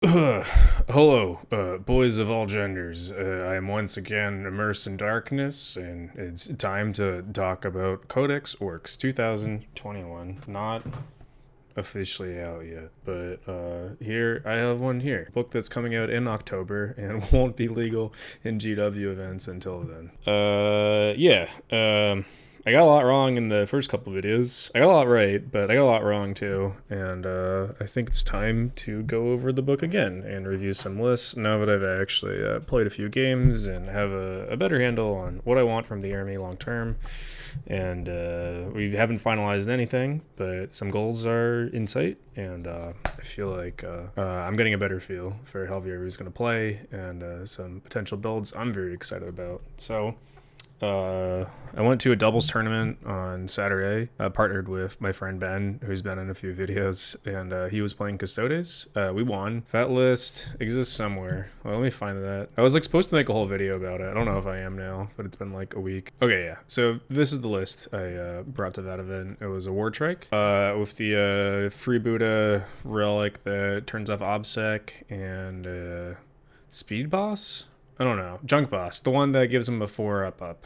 Hello, boys of all genders. I am once again immersed in darkness, and it's time to talk about Codex Orcs 2021. Not officially out yet, but here I have one here. Book that's coming out in October and won't be legal in GW events until then. I got a lot wrong in the first couple videos. I got a lot right, but I got a lot wrong too. And I think it's time to go over the book again and review some lists now that I've actually played a few games and have a better handle on what I want from the army long term. And we haven't finalized anything, but some goals are in sight. And I feel like I'm getting a better feel for how the army is going to play and some potential builds I'm very excited about. So I went to a doubles tournament on Saturday. I partnered with my friend Ben, who's been in a few videos, and he was playing Custodes. We won. That list exists somewhere. Well, let me find that. I was supposed to make a whole video about it. I don't know if I am now, but it's been like a week. Okay, yeah. So this is the list I brought to that event. It was a war trike with the freeboota relic that turns off obsec and speed boss. I don't know. Junk Boss, the one that gives him a 4 up.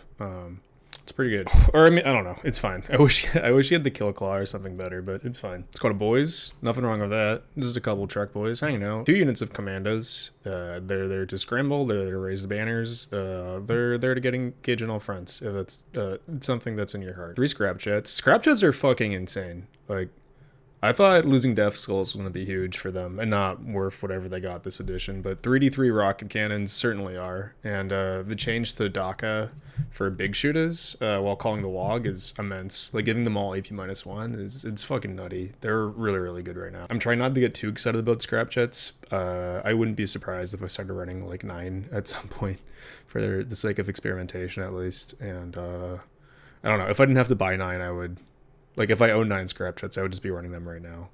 It's pretty good. Or I mean, I don't know. It's fine. I wish he had the kill claw or something better, but it's fine. Let's go to boys. Nothing wrong with that. Just a couple truck boys hanging out. 2 units of commandos. They're there to scramble. They're there to raise the banners. They're there to get engaged on all fronts. If it's something that's in your heart. 3 scrap jets. Scrap jets are fucking insane. Like, I thought losing Death Skulls was going to be huge for them and not worth whatever they got this edition, but 3D3 rocket cannons certainly are. And the change to DACA for big shooters while calling the WOG is immense. Like, giving them all AP-1 it's fucking nutty. They're really, really good right now. I'm trying not to get too excited about scrap jets. I wouldn't be surprised if I started running like 9 at some point for the sake of experimentation at least. And I don't know. If I didn't have to buy 9, I would. Like, if I own 9 scrap jets, I would just be running them right now.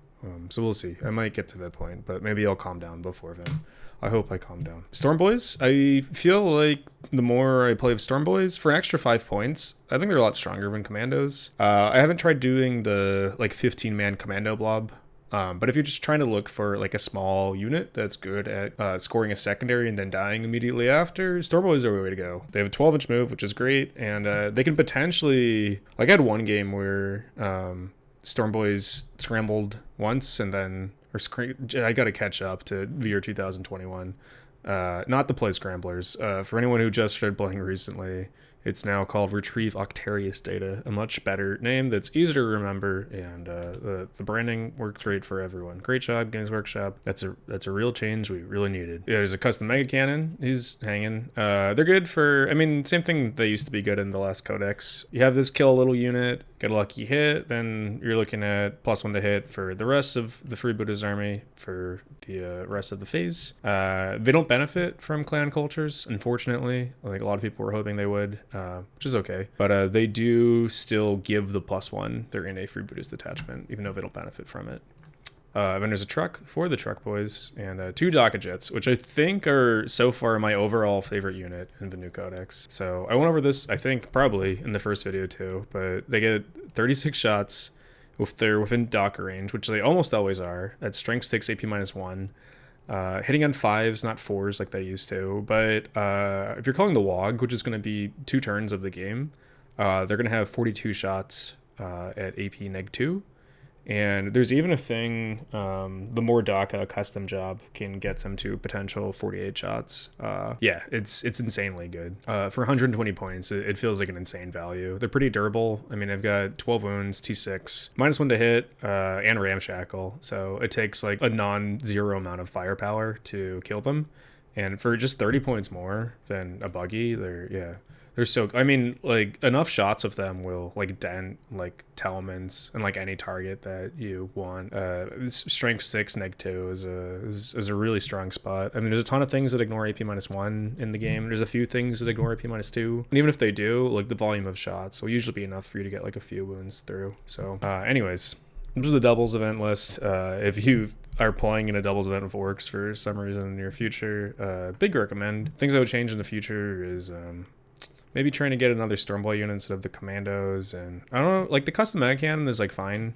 So we'll see. I might get to that point, but maybe I'll calm down before then. I hope I calm down. Storm Boys, I feel like the more I play with Storm Boys, for an extra 5 points, I think they're a lot stronger than Commandos. I haven't tried doing the, 15-man Commando blob. But if you're just trying to look for like a small unit that's good at scoring a secondary and then dying immediately after, Storm Boys are the way to go. They have a 12-inch move, which is great, and they can potentially, like, I had one game where Storm Boys scrambled once and then, I got to catch up to the year 2021. Not to play scramblers. For anyone who just started playing recently, it's now called Retrieve Octarius Data, a much better name that's easier to remember, and the branding works great for everyone. Great job, Games Workshop. That's a real change we really needed. Yeah, there's a custom mega cannon. He's hanging. They're good for, I mean, same thing they used to be good in the last Codex. You have this kill a little unit, get a lucky hit, then you're looking at +1 to hit for the rest of the Freebooters army for the rest of the phase. They don't benefit from clan cultures, unfortunately. Like, a lot of people were hoping they would. Which is okay, but they do still give the +1. They're in a freebooters detachment, even though they don't benefit from it. Then there's a truck for the truck boys, and 2 DACA jets, which I think are so far my overall favorite unit in the new Codex. So I went over this, I think, probably in the first video too, but they get 36 shots if they're within DACA range, which they almost always are. That's strength 6, AP-1. Hitting on 5s, not 4s like they used to. But if you're calling the WOG, which is going to be 2 turns of the game, they're going to have 42 shots at AP-2. And there's even a thing, the more DACA custom job can get them to potential 48 shots. Yeah, it's insanely good. For 120 points, it feels like an insane value. They're pretty durable. I mean, they've got 12 wounds, T6, -1 to hit, and ramshackle. So it takes like a non-zero amount of firepower to kill them. And for just 30 points more than a buggy, they're so, I mean, like, enough shots of them will, like, dent, like, Telemans and, like, any target that you want. Strength 6, -2 is a really strong spot. I mean, there's a ton of things that ignore AP-1 in the game. There's a few things that ignore AP-2. And even if they do, like, the volume of shots will usually be enough for you to get, like, a few wounds through. So, anyways, this is the doubles event list. If you are playing in a doubles event with orcs for some reason in the near future, big recommend. Things that would change in the future is, maybe trying to get another Stormboy unit instead of the Commandos, and I don't know, like, the custom mag cannon is, like, fine,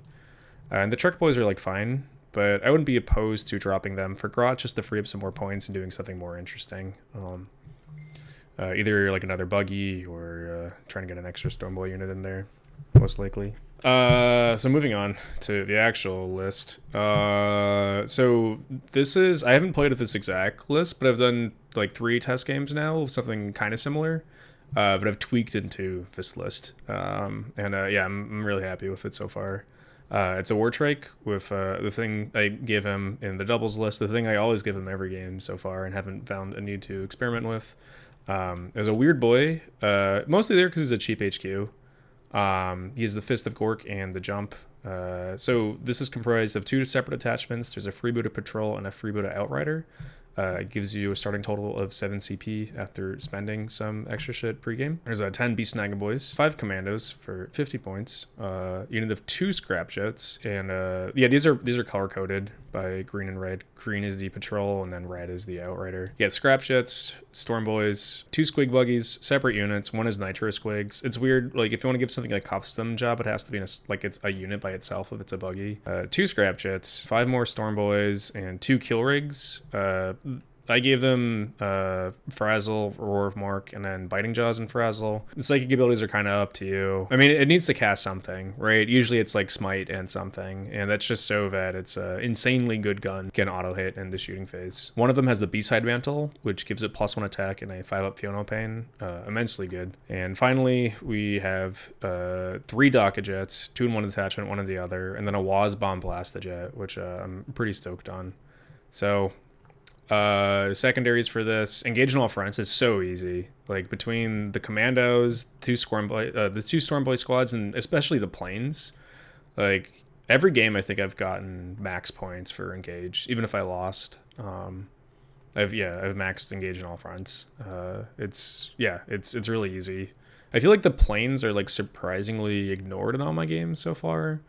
and the truck boys are, like, fine, but I wouldn't be opposed to dropping them for Grot just to free up some more points and doing something more interesting. Either like another buggy or trying to get an extra Stormboy unit in there, most likely. So moving on to the actual list. So this is, I haven't played with this exact list, but I've done like 3 test games now of something kind of similar. But I've tweaked into this list. Yeah, I'm really happy with it so far. It's a Wartrike with the thing I gave him in the doubles list, the thing I always give him every game so far and haven't found a need to experiment with. There's a weird boy, mostly there because he's a cheap HQ. He has the Fist of Gork and the Jump. So this is comprised of 2 separate attachments. There's a Freebooter Patrol and a Freebooter Outrider. It gives you a starting total of 7 CP after spending some extra shit pregame. There's 10 Beast Snagging Boys, 5 Commandos for 50 points, unit of 2 Scrap Jets, and yeah, these are color coded by green and red. Green is the Patrol, and then red is the Outrider. You get Scrap Jets, Storm Boys, 2 Squig Buggies, separate units. 1 is Nitro Squigs. It's weird, like if you want to give something a custom job, it has to be like it's a unit by itself if it's a buggy. 2 Scrap Jets, 5 more Storm Boys, and 2 Kill Rigs. I gave them Frazzle, Roar of Mark, and then Biting Jaws and Frazzle. The psychic abilities are kind of up to you. I mean, it needs to cast something, right? Usually it's like Smite and something, and that's just so that it's an insanely good gun, can auto-hit in the shooting phase. One of them has the B-side mantle, which gives it +1 attack and a 5-up Fiono Pain. Immensely good. And finally, we have 3 Daka Jets, 2 in one attachment, 1 in the other, and then a Waz Bomb Blastajet, which I'm pretty stoked on. So secondaries for this, engage in all fronts is so easy. Like between the Commandos, the 2 Stormboy squads, and especially the planes, like every game I think I've gotten max points for engage, even if I lost. I've maxed engage in all fronts. It's really easy. I feel like the planes are like surprisingly ignored in all my games so far.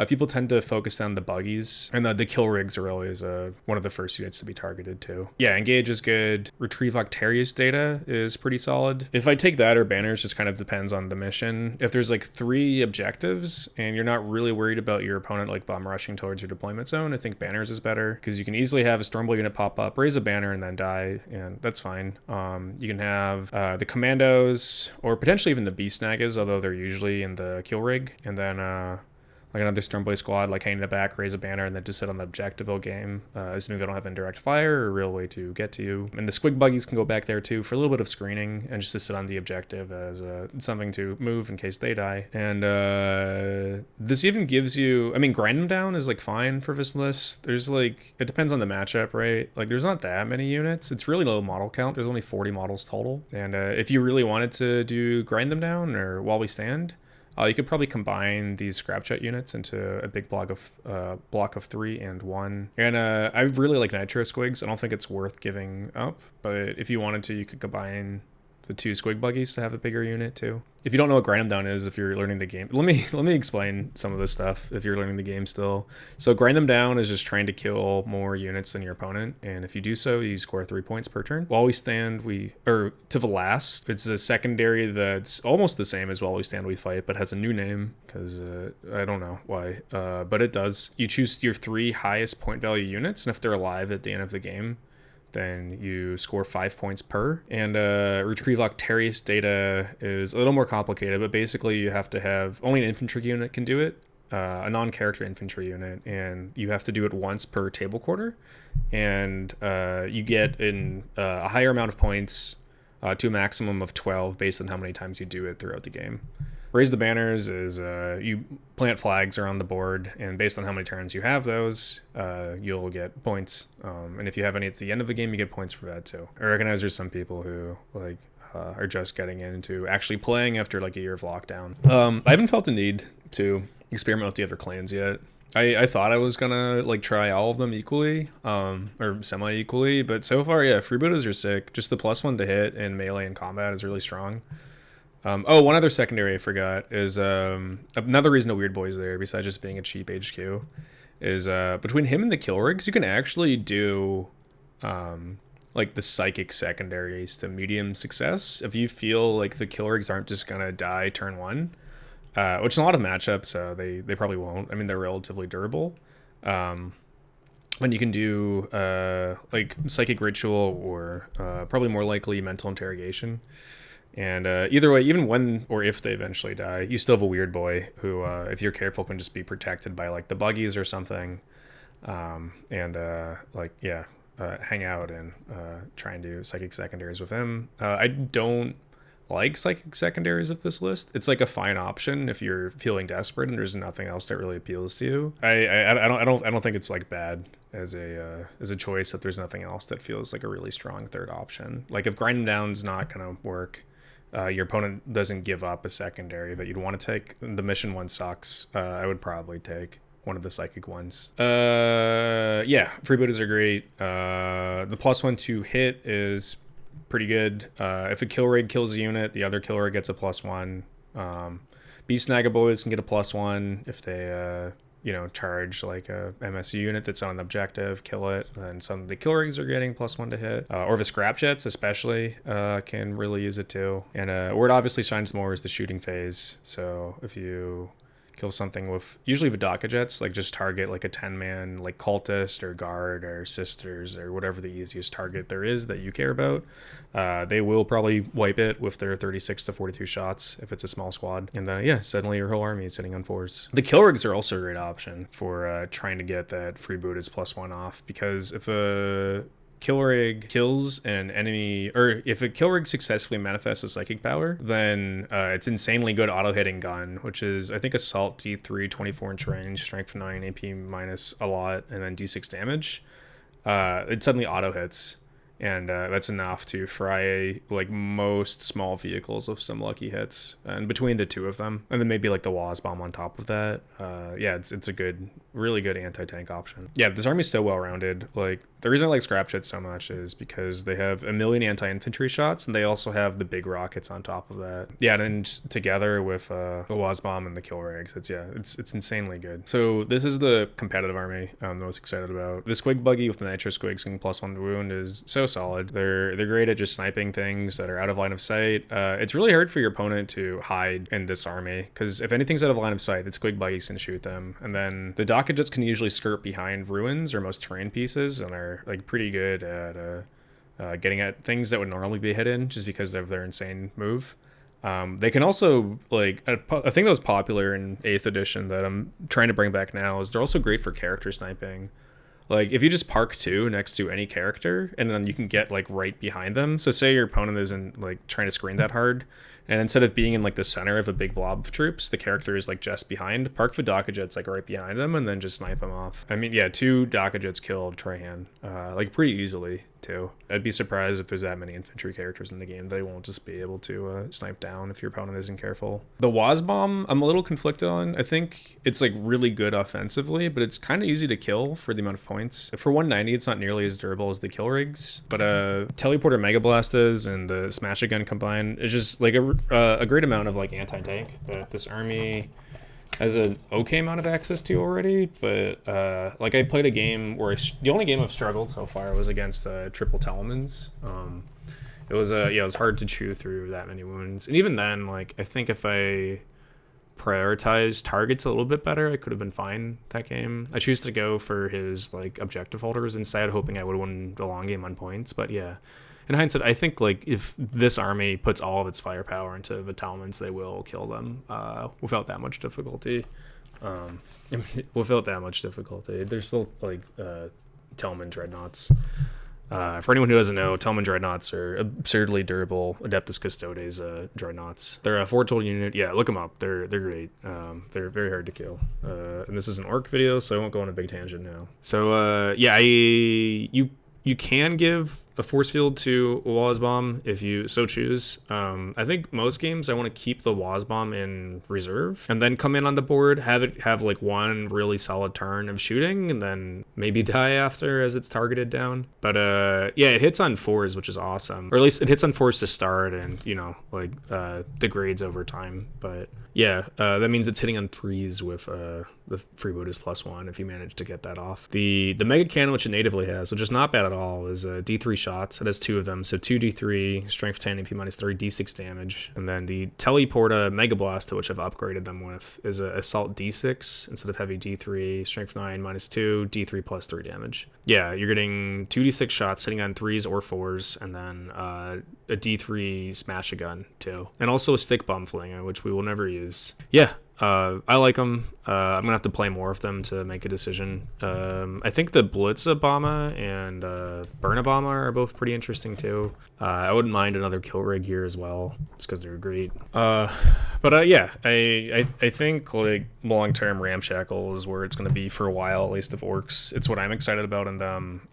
People tend to focus on the buggies, and the kill rigs are always one of the first units to be targeted too. Yeah, engage is good. Retrieve Octarius data is pretty solid. If I take that or banners, just kind of depends on the mission. If there's like 3 objectives and you're not really worried about your opponent like bomb rushing towards your deployment zone, I think banners is better because you can easily have a Stormboy unit pop up, raise a banner, and then die, and that's fine. You can have the Commandos or potentially even the Beast Snaggers, although they're usually in the kill rig, and then like another Stormboy squad, like hang in the back, raise a banner, and then just sit on the objective all game, assuming they don't have indirect fire or a real way to get to you. And the Squig Buggies can go back there too for a little bit of screening and just to sit on the objective as something to move in case they die. And this even gives you, I mean, grind them down is like fine for this list. There's like, it depends on the matchup, right? Like there's not that many units. It's really low model count. There's only 40 models total. And if you really wanted to do grind them down or while we stand, you could probably combine these Scrapjet units into a big block of 3 and 1. And I really like Nitro Squigs. I don't think it's worth giving up, but if you wanted to, you could combine the 2 Squig Buggies to have a bigger unit too. If you don't know what grind them down is, if you're learning the game, let me explain some of this stuff if you're learning the game still. So grind them down is just trying to kill more units than your opponent, and if you do so, you score 3 points per turn. While we stand, to the last, it's a secondary that's almost the same as While We Stand We Fight, but has a new name because I don't know why, but it does. You choose your 3 highest point value units, and if they're alive at the end of the game, then you score 5 points per. And retrieve Octarius data is a little more complicated, but basically you have to have, only an infantry unit can do it, a non-character infantry unit, and you have to do it once per table quarter. And you get a higher amount of points to a maximum of 12 based on how many times you do it throughout the game. Raise the banners is you plant flags around the board, and based on how many turns you have those, you'll get points. And if you have any at the end of the game, you get points for that too. I recognize there's some people who like are just getting into actually playing after like a year of lockdown. I haven't felt the need to experiment with the other clans yet. I thought I was gonna like try all of them equally, or semi-equally, but so far, yeah, freebootas are sick. Just the +1 to hit in melee and combat is really strong. One other secondary I forgot is another reason the Weird Boy's there, besides just being a cheap HQ, is between him and the kill rigs, you can actually do like the psychic secondaries to medium success if you feel like the kill rigs aren't just gonna die turn 1, which in a lot of matchups they probably won't. I mean, they're relatively durable. when you can do like Psychic Ritual or probably more likely Mental Interrogation. And either way, even when or if they eventually die, you still have a weird boy who, if you're careful, can just be protected by like the buggies or something. And like, yeah, hang out and try and do psychic secondaries with him. I don't like psychic secondaries of this list. It's like a fine option if you're feeling desperate and there's nothing else that really appeals to you. I don't think it's like bad as a choice if there's nothing else that feels like a really strong third option. Like if grinding down's not gonna work, your opponent doesn't give up a secondary that you'd want to take. The mission one sucks. I would probably take one of the psychic ones. Yeah, freebootas are great. The +1 to hit is pretty good. If a kill rig kills a unit, the other kill rig gets a +1. Beast Snagaboys can get a +1 if they charge like a MSU unit that's on an objective, kill it, and some of the kill rigs are getting +1 to hit. Or the scrap jets especially can really use it too. And where it obviously shines more is the shooting phase. So if you kill something with usually Vidaka jets, like just target like a 10-man like cultist or guard or sisters or whatever the easiest target there is that you care about. They will probably wipe it with their 36 to 42 shots if it's a small squad. And yeah, suddenly your whole army is sitting on 4s. The kill rigs are also a great option for trying to get that freebootas +1 off, because if a kill rig kills an enemy, or if a kill rig successfully manifests a psychic power, then it's insanely good auto hitting gun, which is I think assault D3, 24-inch range, strength 9, AP minus a lot, and then D6 damage. It suddenly auto hits, and that's enough to fry like most small vehicles with some lucky hits, and between the two of them, and then maybe like the Waz bomb on top of that. Yeah, it's a good, really good anti-tank option. Yeah, this army's so well-rounded. Like the reason I like scrap jets so much is because they have a million anti-infantry shots, and they also have the big rockets on top of that. Yeah, and then just together with the Waz bomb and the kill rigs, it's insanely good. So this is the competitive army I'm most excited about. The squig buggy with the nitro squigs getting +1 to wound is so solid. They're great at just sniping things that are out of line of sight. It's really hard for your opponent to hide in this army, because if anything's out of line of sight, the squig buggies can shoot them, and then the docket jets can usually skirt behind ruins or most terrain pieces and are like pretty good at getting at things that would normally be hidden just because of their insane move. They can also, like, a thing that was popular in 8th edition that I'm trying to bring back now is they're also great for character sniping. Like, if you just park 2 next to any character, and then you can get, like, right behind them. So say your opponent isn't, like, trying to screen that hard, and instead of being in, like, the center of a big blob of troops, the character is, like, just behind. Park the Vidaka jets, like, right behind them, and then just snipe them off. I mean, yeah, 2 Daka jets killed Trahan, like, pretty easily, too. I'd be surprised if there's that many infantry characters in the game. They won't just be able to snipe down if your opponent isn't careful. The Waz bomb, I'm a little conflicted on. I think it's, like, really good offensively, but it's kind of easy to kill for the amount of points. For 190, it's not nearly as durable as the kill rigs, but Teleporter Mega Blastas and the Smash Gun combined is just, like, a great amount of, like, anti-tank that this army has an okay amount of access to already. But like, I played a game where the only game I've struggled so far was against triple Talmans. It was it was hard to chew through that many wounds, and even then, like, I think if I prioritized targets a little bit better, I could have been fine that game. I choose to go for his, like, objective holders instead, hoping I would win the long game on points. But yeah, in hindsight, I think, like, if this army puts all of its firepower into the Talmans, they will kill them without that much difficulty. Without that much difficulty. They're still, like, Talman Dreadnoughts. For anyone who doesn't know, Talman Dreadnoughts are absurdly durable Adeptus Custodes Dreadnoughts. They're a 4-tool unit. Yeah, look them up. They're great. They're very hard to kill. And this is an orc video, so I won't go on a big tangent now. So yeah, you can give a force field to a Waz bomb if you so choose. I think most games I want to keep the Waz bomb in reserve and then come in on the board, have like one really solid turn of shooting, and then maybe die after as it's targeted down. But yeah, it hits on 4s, which is awesome, or at least it hits on 4s to start, and like degrades over time. But yeah, that means it's hitting on 3s with the freebootas +1 if you manage to get that off. The mega cannon, which it natively has, which is not bad at all, is a D3 shots. It has 2 of them, so 2d3, strength 10, AP minus 3, d6 damage. And then the Teleporta Mega Blast, which I've upgraded them with, is a assault d6 instead of heavy d3, strength 9 minus 2, d3 plus 3 damage. Yeah, you're getting 2d6 shots hitting on 3s or 4s, and then a d3 smash-a-gun too. And also a stick bomb flinger, which we will never use. Yeah. I like them. I'm gonna have to play more of them to make a decision. I think the Blitz-a-Bomber and Burn-a-Bomber are both pretty interesting too. I wouldn't mind another kill rig here as well, just because they're great. But yeah, I think like long-term Ramshackle is where it's gonna be for a while, at least of orcs. It's what I'm excited about in them.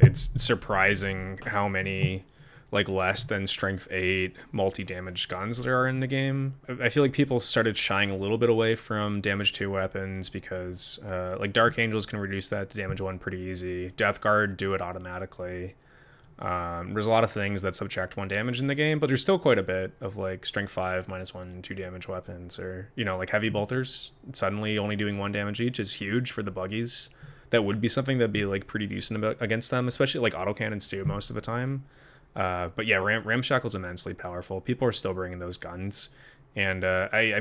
It's surprising how many like less than strength 8 multi-damage guns there are in the game. I feel like people started shying a little bit away from damage 2 weapons because like Dark Angels can reduce that to damage 1 pretty easy. Death Guard do it automatically. There's a lot of things that subtract 1 damage in the game, but there's still quite a bit of like strength 5 minus 1 2 damage weapons, or you know, like heavy bolters suddenly only doing 1 damage each is huge for the buggies. That would be something that'd be like pretty decent against them, especially like autocannons too most of the time. But yeah, Ramshackle's immensely powerful. People are still bringing those guns, and I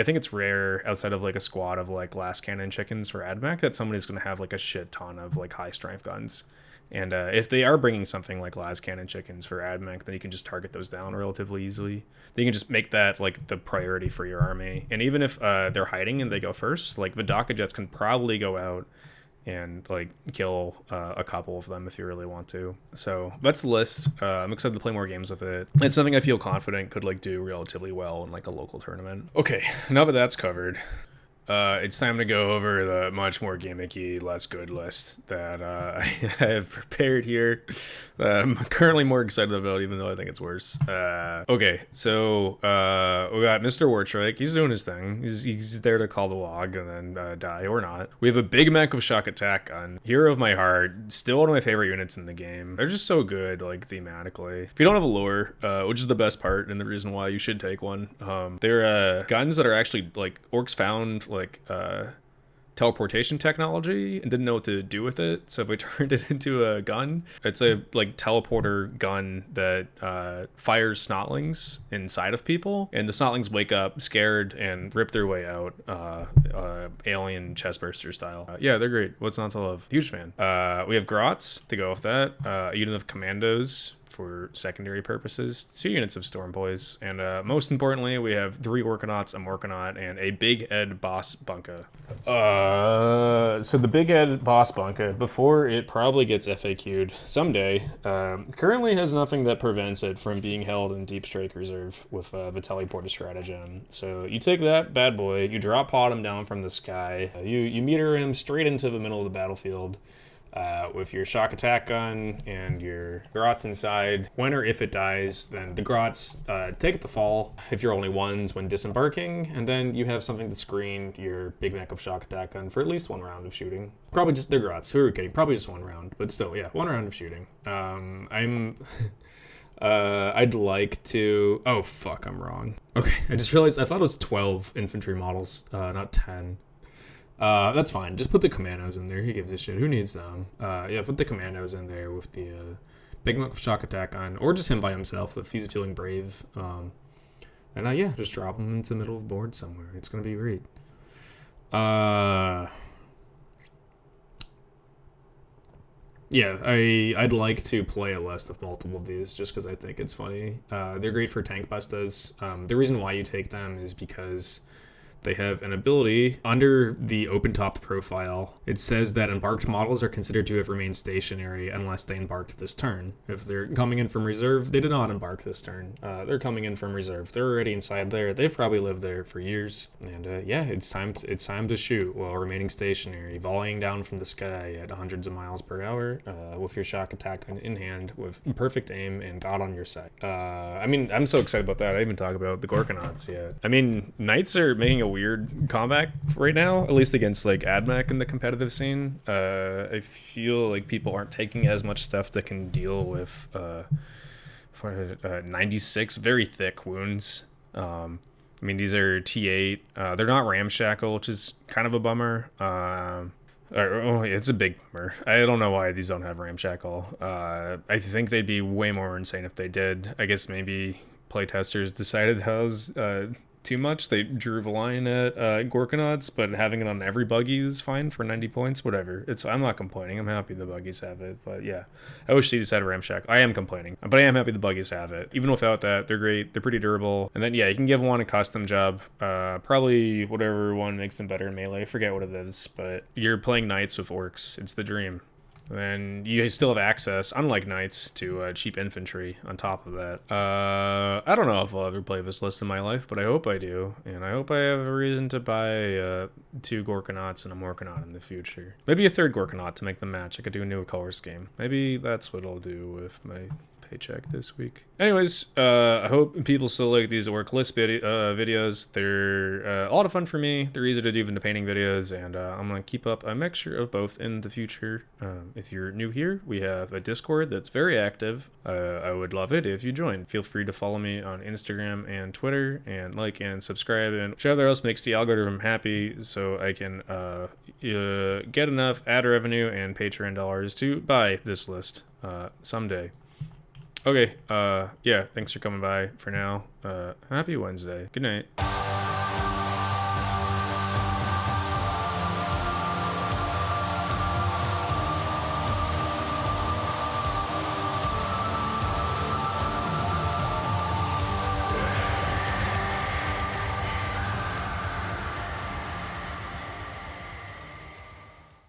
think it's rare outside of like a squad of like glass cannon chickens for AdMech that somebody's gonna have like a shit ton of like high strength guns. And if they are bringing something like glass cannon chickens for AdMech, then you can just target those down relatively easily. Then you can just make that like the priority for your army. And even if they're hiding and they go first, like Vidaka Jets can probably go out and like kill a couple of them if you really want to. So that's the list. I'm excited to play more games with it. It's something I feel confident could like do relatively well in like a local tournament. Okay, now that that's covered, it's time to go over the much more gimmicky, less good list that I have prepared here. I'm currently more excited about, even though I think it's worse. Okay, so we got Mr. Wartrike. He's doing his thing. He's there to call the log and then die or not. We have a Big Mech of Shock Attack Gun. Hero of my heart. Still one of my favorite units in the game. They're just so good, like, thematically. If you don't have a lure, which is the best part and the reason why you should take one, they're guns that are actually, like, orcs found, like, teleportation technology and didn't know what to do with it, so if we turned it into a gun, it's a like teleporter gun that fires snotlings inside of people, and the snotlings wake up scared and rip their way out, alien chestburster style. Yeah, they're great. What's not to love? Huge fan. We have Grots to go with that, a unit of commandos for secondary purposes, 2 units of Storm Boys, and most importantly, we have 3 Orkanauts, a Morkanaut, and a Big Ed Boss Bunka. So the Big Ed Boss Bunka, before it probably gets FAQ'd someday, currently has nothing that prevents it from being held in Deep Strike Reserve with the Teleporter Stratagem. So you take that bad boy, you drop pod him down from the sky, you meter him straight into the middle of the battlefield, with your shock attack gun and your Grots inside. When or if it dies, then the Grots take the fall if you're only ones when disembarking, and then you have something to screen your Big Mech of shock attack gun for at least 1 round of shooting. Probably just the Grots. Who are we kidding? Probably just 1 round, but still, yeah, 1 round of shooting. I'd like to... Oh, fuck, I'm wrong. Okay, I just realized I thought it was 12 infantry models, not 10. That's fine. Just put the commandos in there. Who gives a shit? Who needs them? Yeah, put the commandos in there with the Big Mech of shock attack on, or just him by himself if he's feeling brave. And yeah, just drop him into the middle of the board somewhere. It's gonna be great. Yeah, I'd like to play a list of multiple of these just because I think it's funny. They're great for tank bustas. The reason why you take them is because they have an ability under the open-topped profile. It says that embarked models are considered to have remained stationary unless they embarked this turn. If they're coming in from reserve, they did not embark this turn. They're coming in from reserve. They're already inside there. They've probably lived there for years. And yeah, it's time to shoot while remaining stationary, volleying down from the sky at hundreds of miles per hour with your shock attack in hand with perfect aim and God on your side. I mean, I'm so excited about that. I didn't even talk about the Gorkanauts yet. I mean, Knights are making a weird comeback right now, at least against like AdMech in the competitive scene. I feel like people aren't taking as much stuff that can deal with 96 very thick wounds. I mean, these are T8. They're not Ramshackle, which is kind of a bummer. Oh, it's a big bummer. I don't know why these don't have ramshackle. I think they'd be way more insane if they did. I guess maybe playtesters decided that was too much. They drew the line at Gorkanauts, but having it on every buggy is fine for 90 points. Whatever. I'm not complaining. I'm happy the buggies have it. But yeah, I wish these had a ramshackle. I am complaining, but I am happy the buggies have it. Even without that, they're great. They're pretty durable. And then yeah, you can give one a custom job. Probably whatever one makes them better in melee. I forget what it is, but you're playing knights with orcs. It's the dream. And you still have access, unlike knights, to cheap infantry on top of that. I don't know if I'll ever play this list in my life, but I hope I do. And I hope I have a reason to buy 2 Gorkanauts and a Morkanaut in the future. Maybe a 3rd Gorkanaut to make them match. I could do a new color scheme. Maybe that's what I'll do with my paycheck this week. Anyways, I hope people still like these orc list videos. They're a lot of fun for me. They're easy to do even the painting videos, and I'm going to keep up a mixture of both in the future. If you're new here, we have a Discord that's very active. I would love it if you join. Feel free to follow me on Instagram and Twitter, and like and subscribe, and whichever else makes the algorithm happy so I can get enough ad revenue and Patreon dollars to buy this list someday. Okay, yeah, thanks for coming by for now. Happy Wednesday. Good night.